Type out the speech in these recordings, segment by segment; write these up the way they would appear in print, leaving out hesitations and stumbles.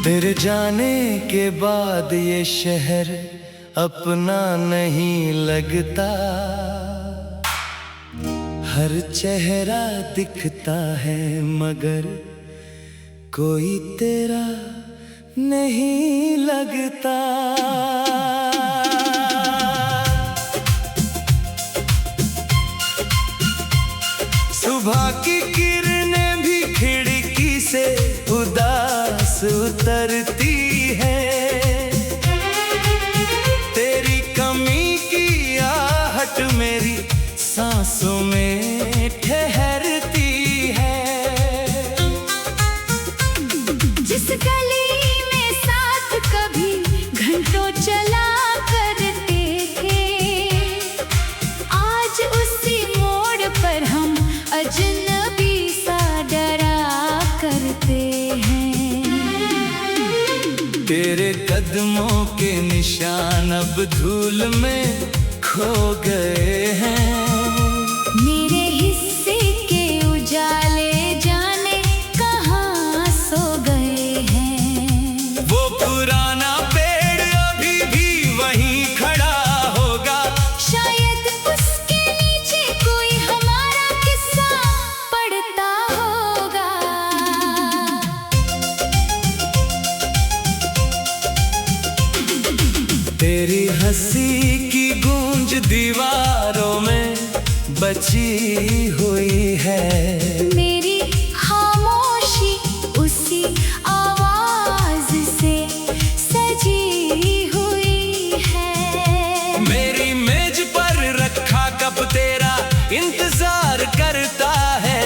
तेरे जाने के बाद ये शहर अपना नहीं लगता। हर चेहरा दिखता है मगर कोई तेरा नहीं लगता। सुबह की किरणें भी खिड़की से उदास उतरती है। तेरी कमी की आहट मेरी सांसों में ठहरती है। जिस गली में साथ कभी घंटों चला करते थे, आज उसी मोड़ पर हम अजनबी सा डरा करते हैं। तेरे कदमों के निशान अब धूल में खो गए हैं। मेरे हिस्से के उजाले जाने कहाँ सो गए हैं। वो पुराना पेड़ अभी भी वहीं खड़ा होगा। शायद उसके नीचे कोई हमारा किस्सा पढ़ता होगा। तेरी हंसी की गूंज दीवारों में बची हुई है। मेरी खामोशी उसी आवाज से सजी हुई है। मेरी मेज पर रखा कप तेरा इंतजार करता है।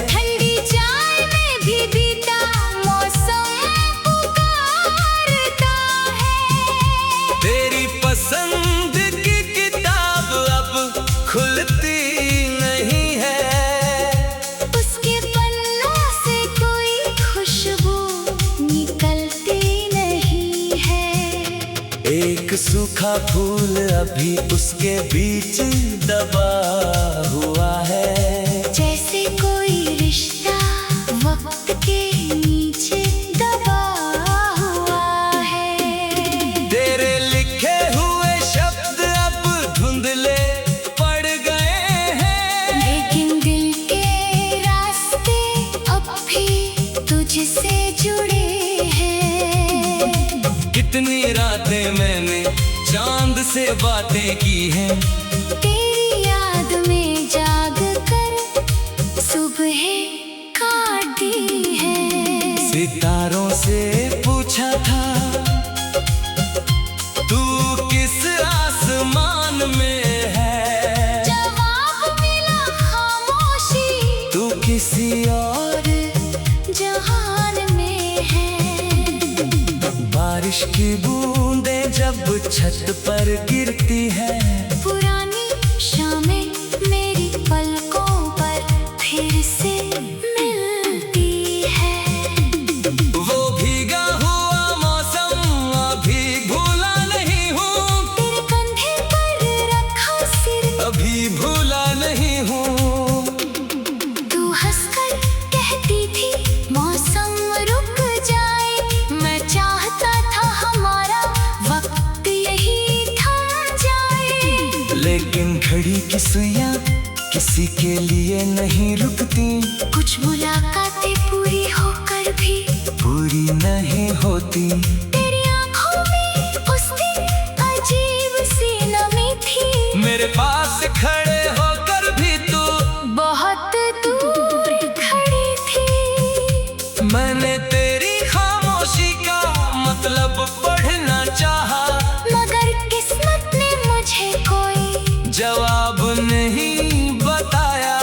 ठंडी चाय में भी बीता मौसम पुकारता है। तेरी पसंद की किताब अब खुलती नहीं है। उसके पन्नों से कोई खुशबू निकलती नहीं है। एक सूखा फूल अभी उसके बीच दबा हुआ है। जैसे कोई रिश्ता वक्त के नीचे दबा हुआ है। तेरे लिखे हुए शब्द अब धुंधले पड़ गए हैं। लेकिन दिल के रास्ते अब भी तुझसे जुड़े हैं। कितनी रातें मैंने चांद से बातें की हैं। तेरी याद में जाग कर सुबह काटी है। सितारों से पूछा था तू किस आसमान में है। जवाब मिला खामोशी, तू किसी और जहान में है। बारिश की बूंदें जब छत पर गिरती है। पुरानी शामें मेरी पलकों पर फिर से मिलती है। वो भीगा हुआ मौसम अभी भूला नहीं हूँ। तेरे कंधे पर रखा सिर अभी भूला नहीं हूँ। तू हंसकर कहती थी मौसम रुक जाए। मैं चाहता था हमारा वक्त यही थम जाए। लेकिन घड़ी की सुइयां किसी के लिए नहीं रुकती। कुछ मुलाकातें पूरी होकर भी पूरी नहीं होती। तेरी आंखों में उस दिन अजीब सी नमी थी। मेरे पास खड़े होकर भी तू बहुत दूर खड़ी थी। मैंने तेरी खामोशी का मतलब पढ़ना चाहा। मगर किस्मत ने मुझे कोई जवाब नहीं बताया।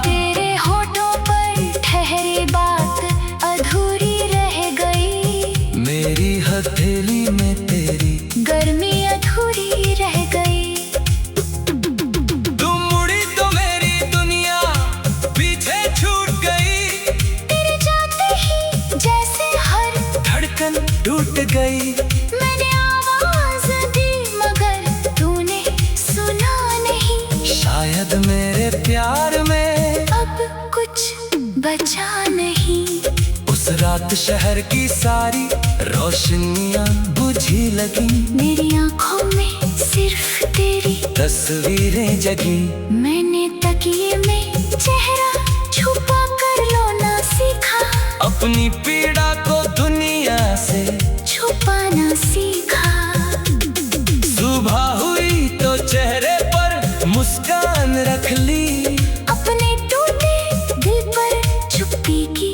तेरे होठों पर ठहरी बात अधूरी रह गई। मेरी हथेली में तेरी गर्मी अधूरी रह गई। तू मुड़ी तो मेरी दुनिया पीछे छूट गई। तेरे जाते ही जैसे हर धड़कन टूट गई। मैंने आवाज दी मगर तूने सुना नहीं। शायद मेरे प्यार में अब कुछ बचा नहीं। उस रात शहर की सारी रोशनियां बुझी लगी। मेरी आंखों में सिर्फ तेरी तस्वीरें जगी। मैंने तकिए में चेहरा छुपा कर रोना सीखा। अपनी पीड़ा को दुनिया से छुपाना सीखा। सुबह हुई तो चेहरे पर मुस्कान रख ली। अपने टूटे दिल पर चुप्पी की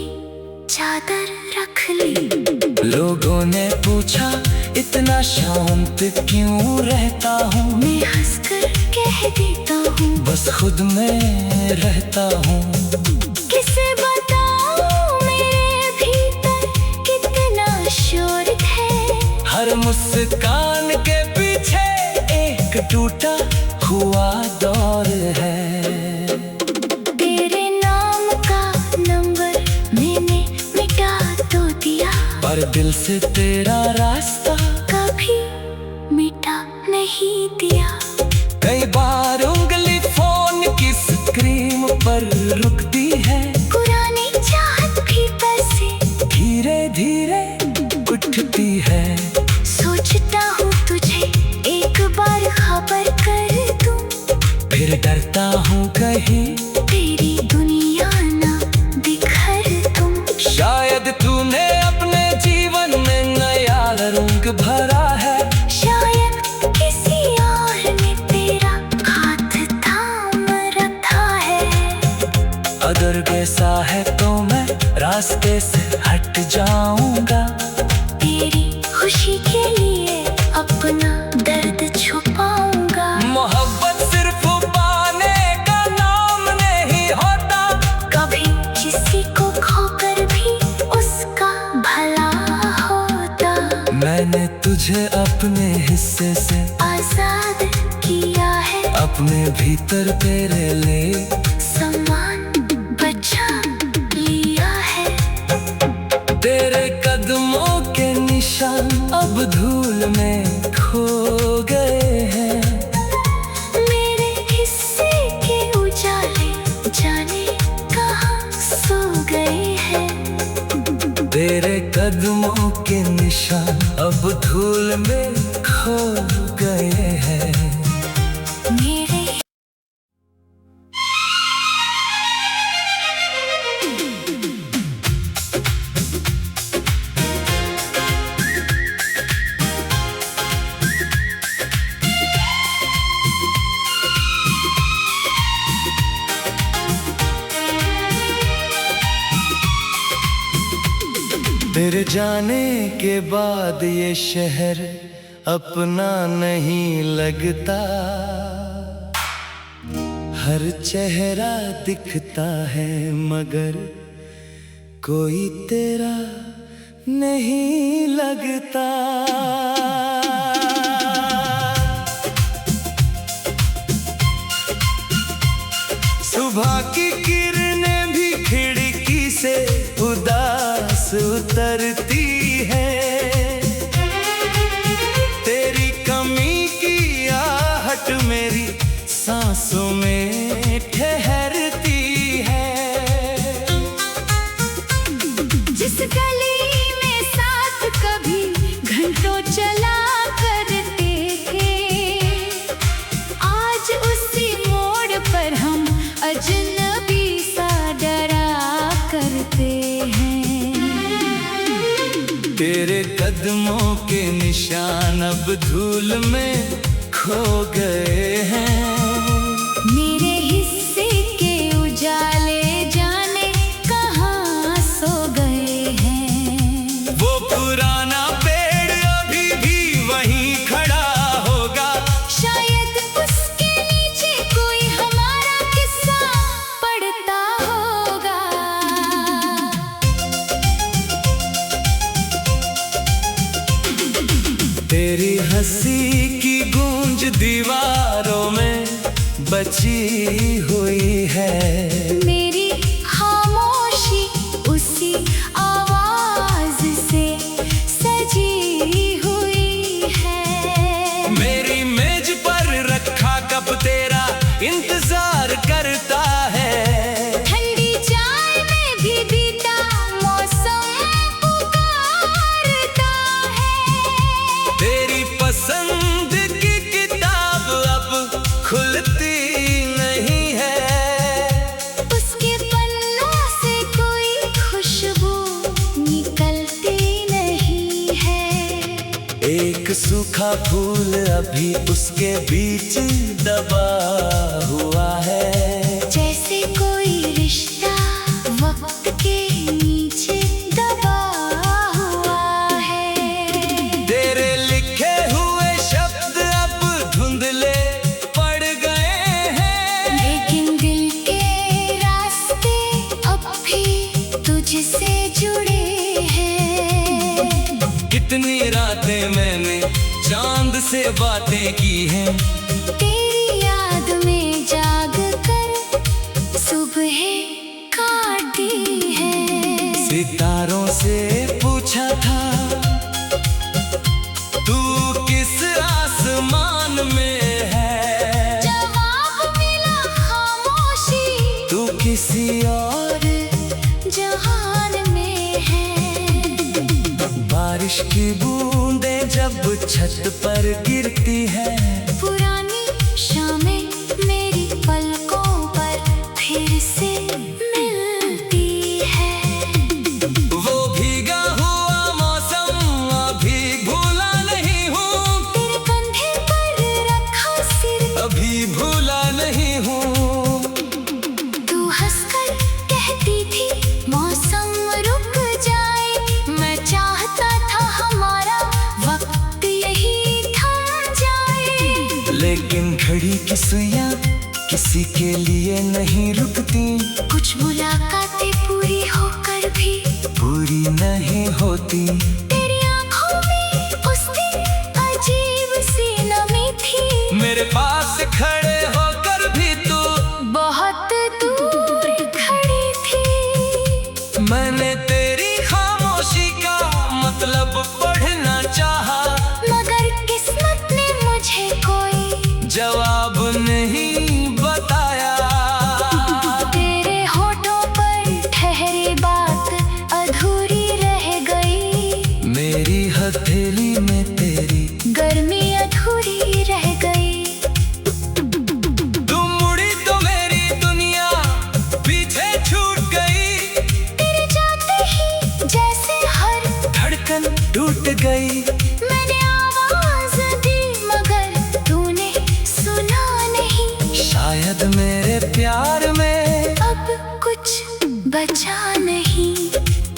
चादर रख ली। लोगों ने पूछा इतना शांत क्यों रहता हूँ। मैं हंसकर कह देता हूँ बस खुद में रहता हूँ। किसे बताऊँ मेरे भीतर कितना शोर है। हर मुस्कान के पीछे एक टूटा हुआ दौर है। तेरे नाम का नंबर मैंने मिटा तो दिया, पर दिल से तेरा रास्ता कभी मिटा नहीं दिया। कई बार उंगली फोन की स्क्रीन पर रुकती है। पुरानी चाहत भी पैसे धीरे धीरे उठती है। सोचता हूँ तुझे एक बार खबर कर दूँ, फिर डरता हूँ कहीं तेरी दुनिया ना बिखर दूँ। शायद तूने अपने जीवन में नया रंग भरा है। शायद किसी और ने तेरा हाथ थाम रखा है। अगर कैसा है तो मैं रास्ते से हट जाऊंगा। तेरी खुशी के लिए अपना दर्द छुपाऊंगा। मोहब्बत सिर्फ पाने का नाम नहीं होता। कभी किसी को खोकर भी उसका भला होता। मैंने तुझे अपने हिस्से से आजाद किया है, अपने भीतर तेरे लिए सम्मान बचा लिया है। तेरे कदमों के निशान अब धूल में खो गए हैं। मेरे हिस्से के उजाले जाने कहाँ सो गए हैं। तेरे कदमों के निशान अब धूल में खो गए हैं। मेरे तेरे जाने के बाद ये शहर अपना नहीं लगता। हर चेहरा दिखता है मगर कोई तेरा नहीं लगता। सुबह की किरणें भी खिड़की से उदास उतरती है। तेरी कमी की आहट मेरी सांसों में ठहरती है। जिस गली में साथ कभी घंटों चला करते थे, आज उसी मोड़ पर हम अजनबी सा डरा करते हैं। तेरे कदमों के निशान अब धूल में खो गए हैं। मेरे हिस्से के उजाले जाने कहाँ सो गए हैं। वो पुराना पेड़ अभी भी वहीं खड़ा होगा। शायद उसके नीचे कोई हमारा किस्सा पढ़ता होगा। तेरी हंसी की गूंज दीवारों में बची हुई है। मेरी खामोशी उसी आवाज से सजी हुई है। मेरी मेज पर रखा कप तेरा इंतजार करता है। ठंडी चाय में भी बीता मौसम फूल अभी उसके बीच दबा हुआ है। जैसे कोई रिश्ता वक्त के नीचे दबा हुआ है। तेरे लिखे हुए शब्द अब धुंधले पड़ गए हैं, लेकिन दिल के रास्ते अब भी तुझसे जुड़े हैं। कितनी रातें मैंने चांद से बातें की हैं, तेरी याद में जाग कर सुबह काटी है। सितारों से पूछा था तू किस आसमान में है, जवाब मिला खामोशी, तू किसी और जहान में है। बारिश की बूंदें जब छत पर गिरती है, पुरानी शामें मेरी पलकों पर फिर से मिलती है। वो भीगा हुआ मौसम अभी भूला नहीं हूँ, तेरे कंधे पर रखा सिर अभी भूला नहीं हूँ। तू हंसकर कहती थी मौसम रुक जाए, मैं चाहता था हमारा वक्त यही थम जाए। लेकिन घड़ी की सुइयां किसी के लिए नहीं रुकती, कुछ मुलाकातें पूरी होकर भी पूरी नहीं होती। तेरी आंखों में उस दिन अजीब सी नमी थी, मेरे पास खड़े होकर भी तू बहुत दूर खड़ी थी। मैंने तेरी खामोशी का मतलब पढ़ना चाहा, मगर किस्मत ने मुझे कोई जवाब नहीं बताया। तेरे होठों पर ठहरी बात अधूरी रह गई, मेरी हथेली में तेरी गर्मी अधूरी रह गई। तू मुड़ी तो मेरी दुनिया पीछे छूट गई, तेरे जाते ही जैसे हर धड़कन टूट गई। मैंने आवाज दी मगर तूने सुना नहीं, शायद मेरे प्यार में अब कुछ बचा नहीं।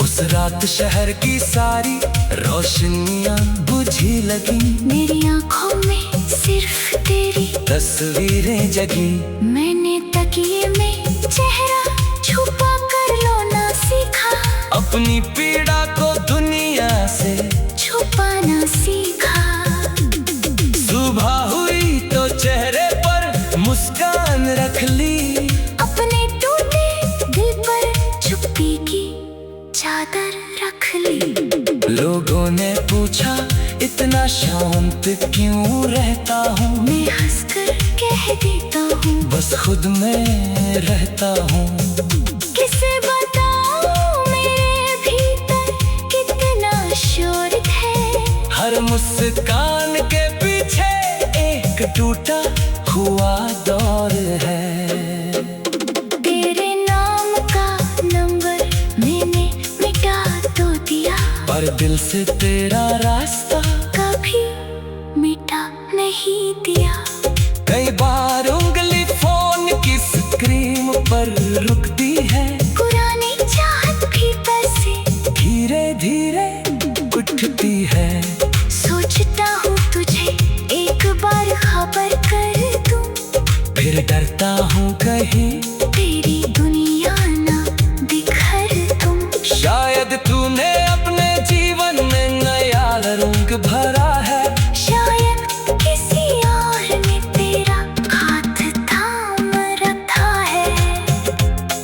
उस रात शहर की सारी रोशनियां बुझी लगी, मेरी आंखों में सिर्फ तेरी तस्वीरें जगी। मैंने तकिए में चेहरा छुपा कर रोना सीखा, अपनी पीड़ा को दुनिया से छुपाना सीखा। सुबह हुई तो चेहरे पर मुस्कान रख ली, अपने टूटे दिल पर चुप्पी की चादर रख ली। लोगों ने पूछा इतना शांत क्यों रहता हूँ, मैं हंसकर कह देता हूँ बस खुद में रहता हूँ। किसे बताऊँ मेरे भीतर कितना शोर है, हर मुस्कान के पीछे एक टूटा हुआ दौर है। तेरे नाम का नंबर मैंने मिटा तो दिया, पर दिल से तेरा रास्ता कभी मिटा नहीं दिया। कई बार उंगली फोन की स्क्रीन पर रुकती है, पुरानी चाहत भी से धीरे धीरे उठती है। सोचता हूँ तुझे एक बार खबर कर दूँ, फिर डरता हूँ कहीं तेरी दुनिया ना बिखर दूँ। शायद तूने अपने जीवन में नया रंग भरा है, शायद किसी और ने तेरा हाथ थाम रखा है।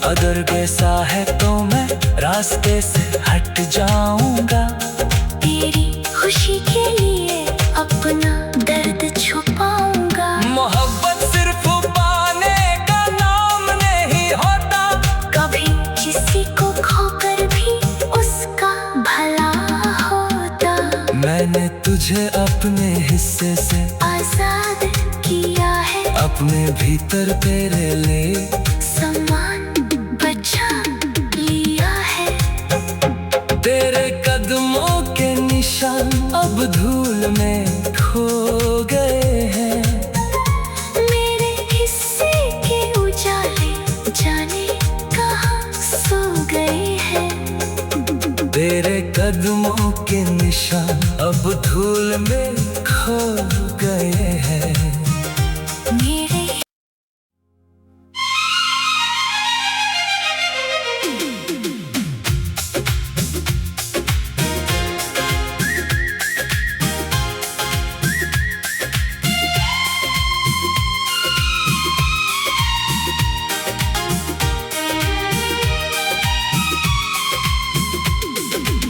अगर कैसा है तो मैं रास्ते से हट जाऊंगा, तेरी खुशी के लिए अपना दर्द छुपाऊंगा। मोहब्बत सिर्फ पाने का नाम नहीं होता, कभी किसी को खोकर भी उसका भला होता। मैंने तुझे अपने हिस्से से आजाद किया है, अपने भीतर तेरे लिए सम्मान बचा लिया है। तेरे कदमों के निशान अब धूल में खो खो गए हैं। मेरे हिस्से के उजाले जाने कहाँ सो गए हैं। तेरे कदमों के निशान अब धूल में खो गए हैं। मेरे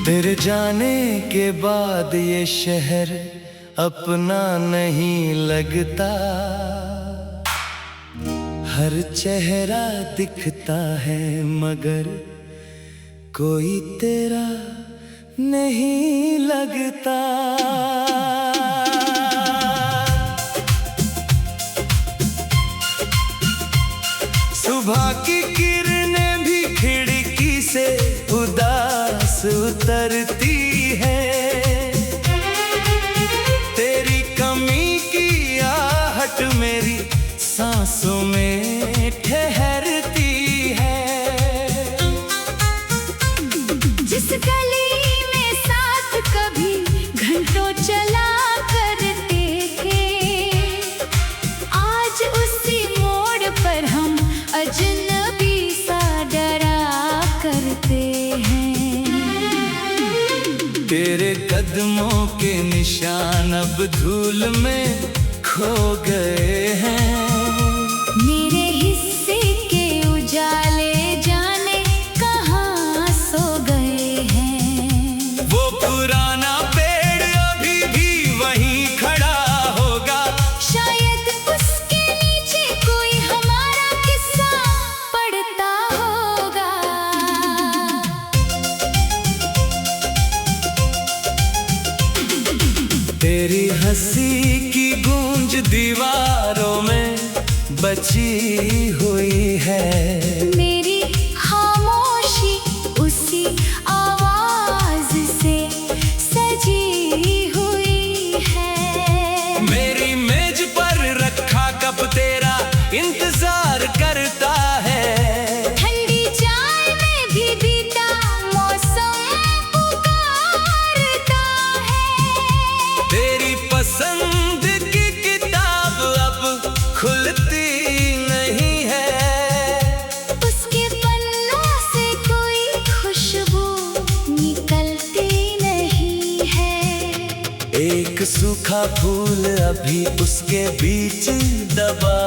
तेरे जाने के बाद ये शहर अपना नहीं लगता। हर चेहरा दिखता है मगर कोई तेरा नहीं लगता। सुबह की किरणें भी खिड़की से उदास उतरती है। तेरी कमी की आहट मेरी सांसों में ठहरती है। जिस गली में साथ कभी घंटों चला करते थे, आज उसी मोड़ पर हम अजनबी सा डरा करते हैं। तेरे कदमों के निशान अब धूल में खो गए हैं। मेरे हिस्से के उजाले जाने कहाँ सो गए हैं। वो पुराना पेड़ अभी भी वहीं खड़ा होगा। शायद उसके नीचे कोई हमारा किस्सा पढ़ता होगा। तेरी हंसी की गूंज दीवारों में बची हुई है। मेरी खामोशी उसी आवाज से सजी हुई है। मेरी मेज पर रखा कप तेरा इंतजार करता है। ठंडी चाय में भी बीता मौसम पुकारता है। तेरी पसंद की किताब अब खुलती नहीं है। उसके पन्नों से कोई खुशबू निकलती नहीं है। एक सूखा फूल अभी उसके बीच दबा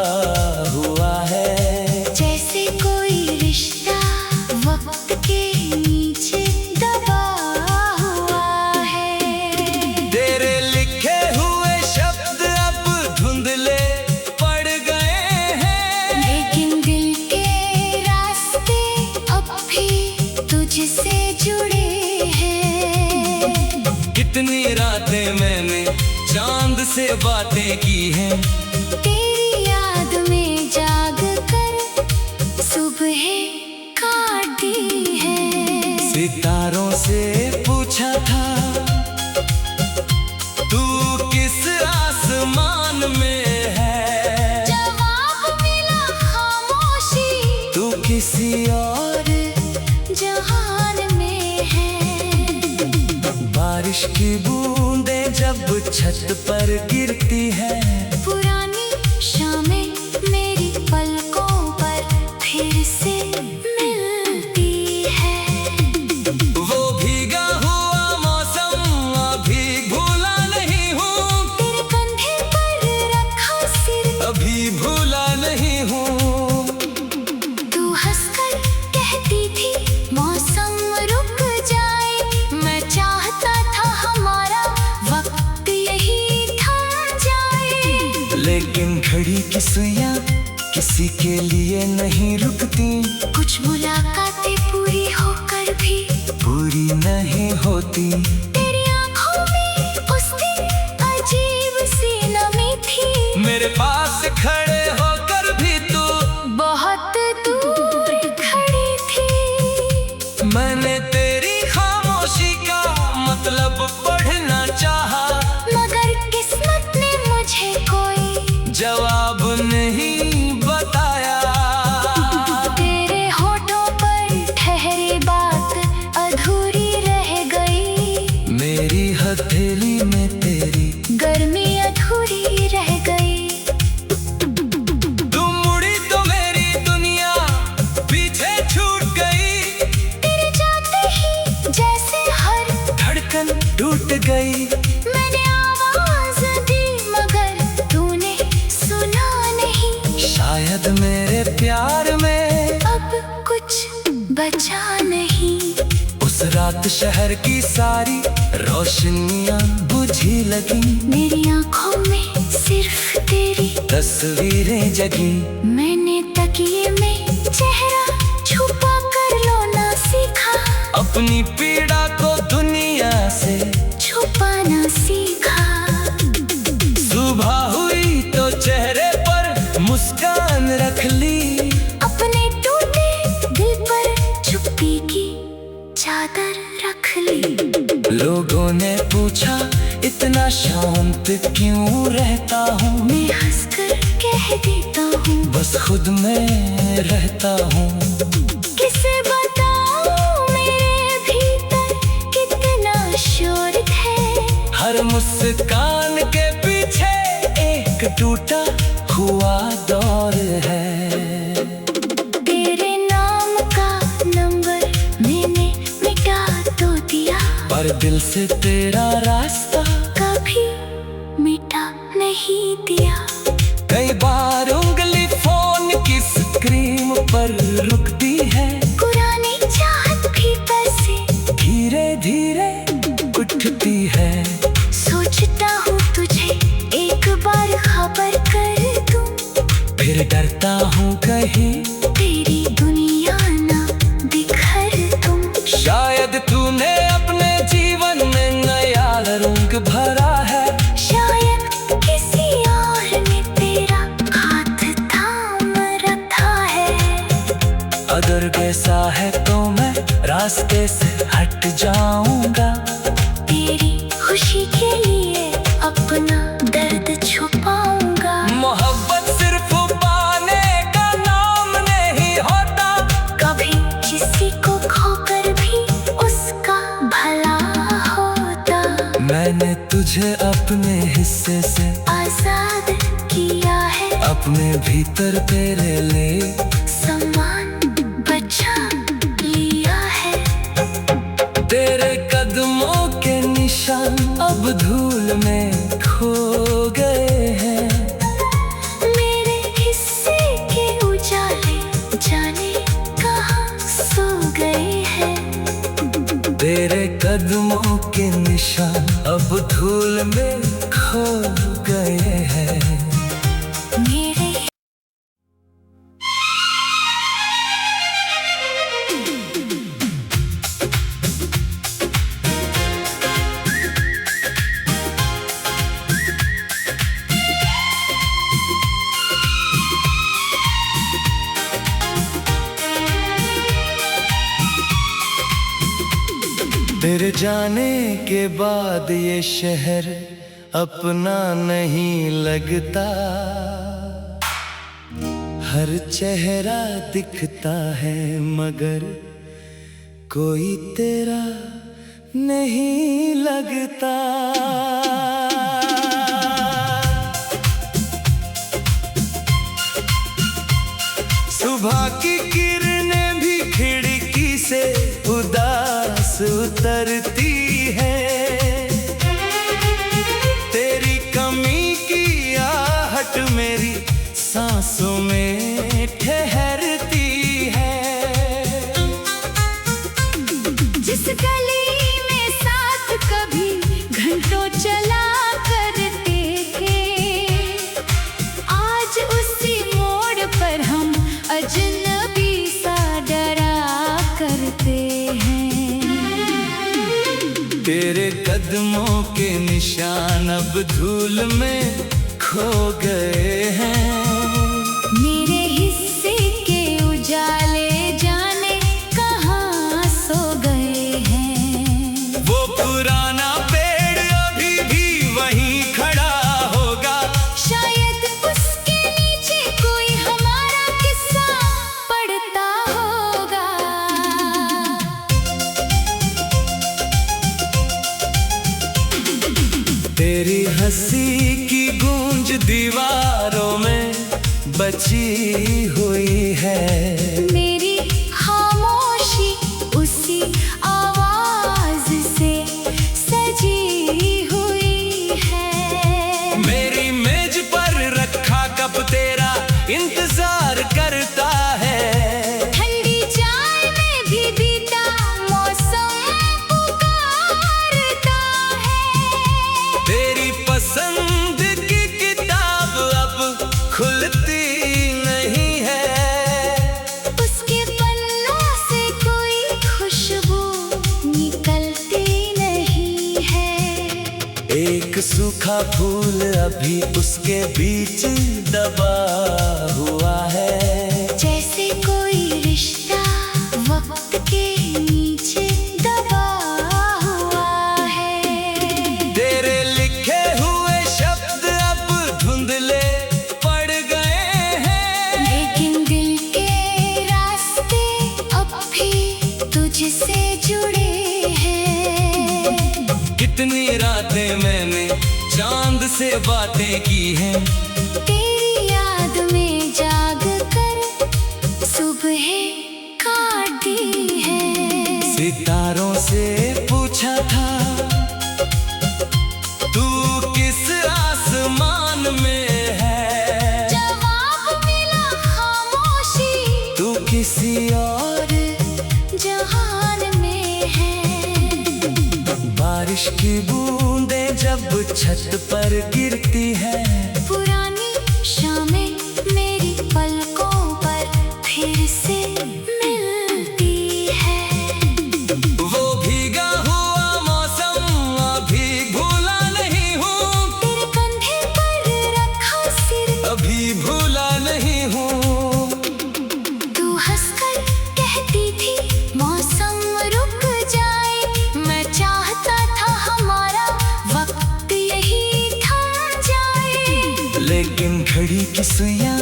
हुआ है। जैसे कोई रिश्ता वक्त के नीचे दबा हुआ है। तेरे लिखे हुए शब्द अब धुंधले पड़ गए हैं। लेकिन दिल के रास्ते अब भी तुझसे जुड़े हैं। कितनी रातें मैंने चांद से बातें की हैं। तेरी याद में जाग कर सुबह काटी है। सितारों से पूछा था तू किस आसमान में है। जवाब मिला खामोशी, तू किसी और जहान में है। बारिश की बूंदें जब छत पर गिरती है। पुरानी शामें मेरी पलकों पर फिर से मिलती है। वो भीगा हुआ मौसम अभी भूला नहीं हूँ। तेरे कंधे पर रखा सिर अभी भूला नहीं हूँ। तू हंसकर कहती थी मौसम रुक जाए। मैं चाहता था हमारा वक्त यही थम जाए। लेकिन घड़ी की सुइयां किसी के लिए नहीं रुकती। कुछ मुलाकातें पूरी होकर भी पूरी नहीं होती। तेरी आंखों में उस दिन अजीब सी नमी थी। मेरे पास खड़े होकर भी तू बहुत दूर खड़ी थी। मैंने तेरी खामोशी का मतलब पढ़ना चाहा। मगर किस्मत प्यार में अब कुछ बचा नहीं। उस रात शहर की सारी रोशनियां बुझी लगी। मेरी आंखों में सिर्फ तेरी तस्वीरें जगी। मैंने तकिए में चेहरा छुपा कर रोना सीखा। अपनी पीड़ा को दुनिया से छुपाना सीखा। सुबह हुई तो चेहरे पर मुस्कान रख ली। अपने टूटे दिल पर चुप्पी की चादर रख ली। लोगों ने पूछा इतना शांत क्यों रहता हूँ। मैं हंसकर कह देता हूँ बस खुद में रहता हूँ। किसे बताऊँ मेरे भीतर कितना शोर है। हर मुस्कान के पीछे एक टूटा हुआ दौर है। तेरे नाम का नंबर मैंने मिटा तो दिया, पर दिल से तेरा रास्ता कभी मिटा नहीं दिया। कई बार उंगली फोन की स्क्रीन पर रुकती है। पुरानी चाहत भीतर से धीरे धीरे उठती है। सोचता हूँ तुझे एक बार खबर कर दूं। फिर डरता हूँ कहीं तेरी दुनिया ना बिखर दूं। शायद तूने अपने जीवन में नया रंग भरा है। शायद किसी और ने तेरा हाथ थाम रखा है। अगर कैसा है तो मैं रास्ते से हट जाऊंगा। तेरी खुशी के लिए अपना दर्द छुपाऊंगा। मोहब्बत सिर्फ पाने का नाम नहीं होता। कभी किसी को खोकर भी उसका भला होता। मैंने तुझे अपने हिस्से से आजाद किया है। अपने भीतर तेरे लिए सम्मान बचा लिया है। तेरे कदमों के निशान अब धूल में खो गए हैं। मेरे हिस्से के उजाले जाने कहाँ सो गए हैं। तेरे कदमों के निशान अब धूल में खो गए हैं। मेरे तेरे जाने के बाद ये शहर अपना नहीं लगता। हर चेहरा दिखता है मगर कोई तेरा नहीं लगता। सुबह की किरणें भी खिड़की से उदास उतरती है। तेरी कमी की आहट मेरी सांसों में ठहरती है। जिस गली में साथ कभी घंटों चला करते थे, आज उसी मोड़ पर हम अजनबी सा डरा करते हैं। तेरे कदमों के निशान अब धूल में खो गए हैं। मेरे हिस्से के उजाले जाने कहाँ सो गए हैं। वो पुराना पेड़ अभी भी वहीं खड़ा होगा। शायद उसके नीचे कोई हमारा किस्सा पढ़ता होगा। तेरी हंसी की गूंज दीवारों में बची हुई है। मेरी खामोशी उसी आवाज से सजी हुई है। मेरी मेज पर रखा कप तेरा इंतजार करता सूखा फूल अभी उसके बीच दबा हुआ है। जैसे कोई रिश्ता वक्त के नीचे दबा हुआ है। तेरे लिखे हुए शब्द अब धुंधले पड़ गए हैं, लेकिन दिल के रास्ते अब भी तुझसे जुड़े हैं। कितनी रातें मैंने चांद से बातें की हैं, तेरी याद में जाग कर सुबह काटी है। सितारों से पूछा था तू किस आसमान में है, जवाब मिला खामोशी, तू किसी और जहान में है। बारिश की बूंदें जब छत पर गिरती है, पुरानी शामें मेरी पलकों पर फिर से मिलती है। वो भीगा हुआ मौसम अभी भूला नहीं हूँ, तेरे कंधे पर रखा सिर अभी भूला नहीं हूँ। तू हंसकर कहती थी मौसम रुक जाए, मैं चाहता था हमारा वक्त यही थम जाए। लेकिन घड़ी की सुइयां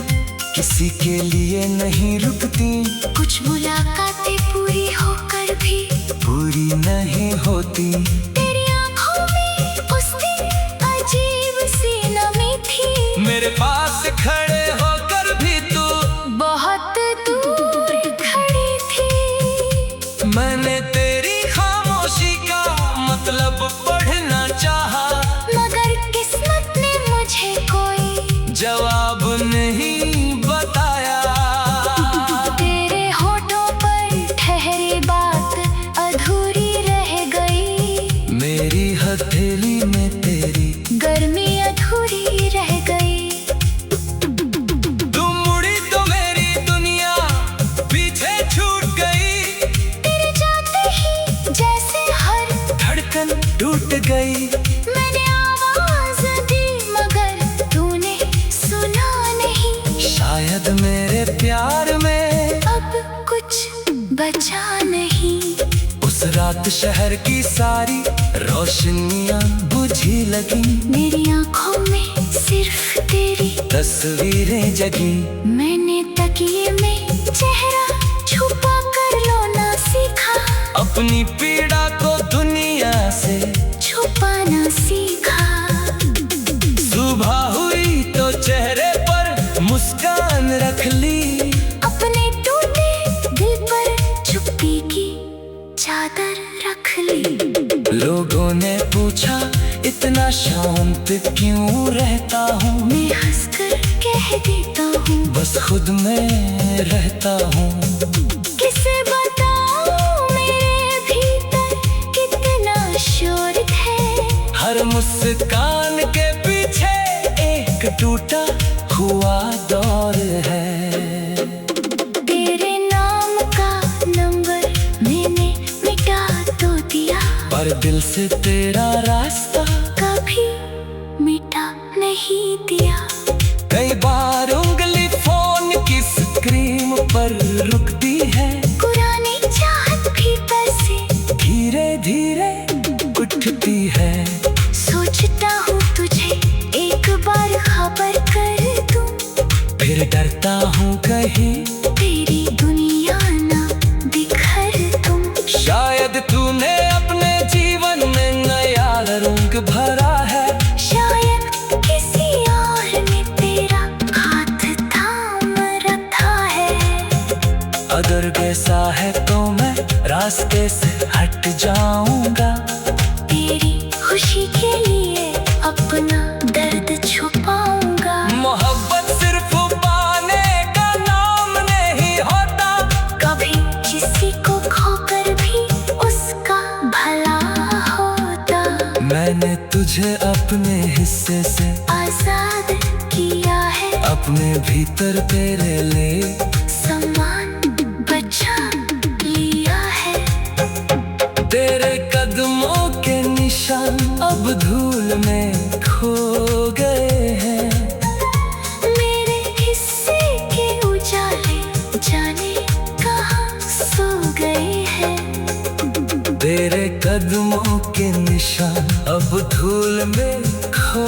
किसी के लिए नहीं रुकती, कुछ मुलाकातें पूरी होकर भी पूरी नहीं होती। तेरी आंखों में उस दिन अजीब सी नमी थी, मेरे पास खड़े होकर भी तू बहुत दूर खड़ी थी। मैंने तेरी खामोशी का मतलब पढ़ना चाहा, मगर किस्मत ने मुझे कोई जवाब नहीं बताया। तेरे होठों पर ठहरी बात अधूरी रह गई, मेरी हथेली में तेरी गर्मी अधूरी रह गई। तू मुड़ी तो मेरी दुनिया पीछे छूट गई, तेरे जाते ही जैसे हर धड़कन टूट गई। मैंने आवाज दी मगर तूने सुना नहीं, शायद मेरे प्यार में अब कुछ बचा नहीं। उस रात शहर की सारी रोशनियां बुझी लगी, मेरी आंखों में सिर्फ तेरी तस्वीरें जगी। मैंने तकिए में चेहरा छुपा कर रोना सीखा, अपनी पीड़ा को दुनिया से छुपाना सीखा। सुबह हुई तो चेहरे पर मुस्कान रख ली, अपने टूटे दिल पर चुप्पी की चादर रख ली। लोगों ने पूछा इतना शांत क्यों रहता हूँ, मैं हंसकर कह देता हूँ बस खुद में रहता हूँ। किसे बताऊं मेरे भीतर कितना शोर है, हर मुस्कान के पीछे एक टूटा हुआ दौर है। तेरे नाम का नंबर मैंने मिटा तो दिया, पर दिल से तेरा रास्ता कभी मिटा नहीं दिया। कई बार उंगली फोन की स्क्रीन पर रुकती है, पुरानी चाहत भीतर से धीरे धीरे उठती है। सोचता हूँ तुझे एक बार खबर कर दूं, फिर डरता हूँ कहीं तेरी दुनिया ना बिखर दूं। शायद तूने अपने जीवन में नया रंग भरा है, शायद किसी और ने तेरा हाथ थाम रखा है। अगर कैसा है तो मैं रास्ते से हट जाऊंगा, तेरी खुशी के लिए अपना दर्द छुपाऊंगा। मोहब्बत सिर्फ पाने का नाम नहीं होता, कभी किसी को खोकर भी उसका भला होता। मैंने तुझे अपने हिस्से से आजाद किया है, अपने भीतर तेरे लिए सम्मान बचा लिया है। तेरे कदमों के निशान अब धूल में खो गए हैं। मेरे हिस्से के उजाले जाने कहाँ सो गए हैं। तेरे कदमों के निशान अब धूल में खो